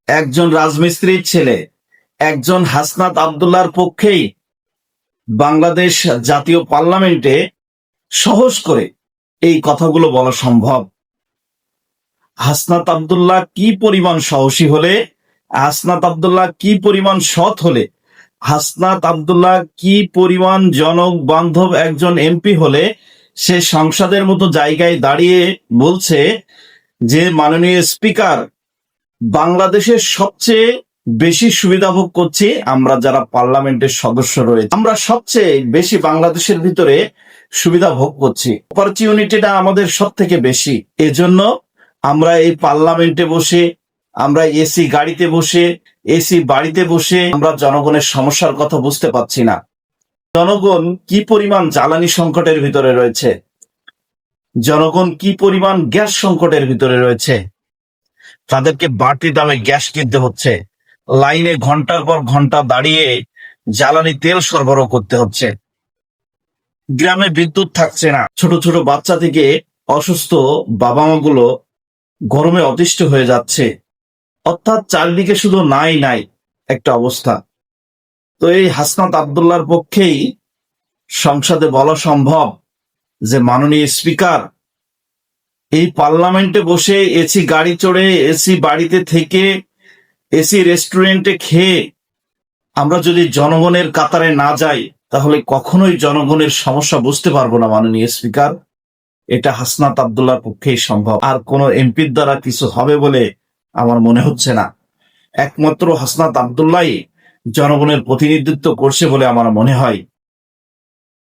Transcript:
একজন রাজমিস্ত্রির ছেলে, একজন হাসনাত আব্দুল্লাহর পক্ষেই বাংলাদেশ জাতীয় পার্লামেন্টে সহজ করে এই কথাগুলো বলা সম্ভব। হাসনাত আব্দুল্লাহ কি পরিমাণ সাহসী হলে, হাসনাত আব্দুল্লাহ কি পরিমাণ সৎ হলে, হাসনাত আব্দুল্লাহ কি পরিমাণ জনক বান্ধব একজন এমপি হলে সে সংসদের মতো জায়গায় দাঁড়িয়ে বলছে যে মাননীয় স্পিকার, বাংলাদেশের সবচেয়ে বেশি সুবিধা ভোগ করছি আমরা যারা পার্লামেন্টের সদস্য রয়েছে, আমরা সবচেয়ে বেশি বাংলাদেশের ভিতরে সুবিধা ভোগ করছি, অপরচুনিটিটা আমাদের সব থেকে বেশি। এজন্য আমরা এই পার্লামেন্টে বসে, আমরা এসি গাড়িতে বসে, এসি বাড়িতে বসে আমরা জনগণের সমস্যার কথা বুঝতে পারছি না। জনগণ কি পরিমাণ জ্বালানি সংকটের ভিতরে রয়েছে, জনগণ কি পরিমাণ গ্যাস সংকটের ভিতরে রয়েছে, তাদেরকে বাড়তি দামে গ্যাস কিনতে হচ্ছে, লাইনে ঘন্টার পর ঘন্টা দাঁড়িয়ে জ্বালানি তেল সরবরাহ করতে হচ্ছে, গ্রামে বিদ্যুৎ থাকছে না, ছোট ছোট বাচ্চা থেকে অসুস্থ বাবা মা গুলো গরমে অতিষ্ঠ হয়ে যাচ্ছে। অর্থাৎ চারদিকে শুধু নাই নাই একটা অবস্থা। তো এই হাসনাত আব্দুল্লাহর পক্ষেই সংসদে বলা সম্ভব যে মাননীয় স্পিকার, এই পার্লামেন্টে বসে এসি গাড়ি চড়ে, এসি বাড়িতে থেকে, এসি রেস্টুরেন্টে খেয়ে আমরা যদি জনগণের কাতারে না যাই তাহলে কখনোই জনগণের সমস্যা বুঝতে পারবো না মাননীয় স্পিকার। এটা হাসনাত আব্দুল্লাহর পক্ষেই সম্ভব, আর কোনো এমপির দ্বারা কিছু হবে বলে আমার মনে হচ্ছে না। একমাত্র হাসনাত আব্দুল্লাহই জনগণের প্রতিনিধিত্ব করছে বলে আমার মনে হয়।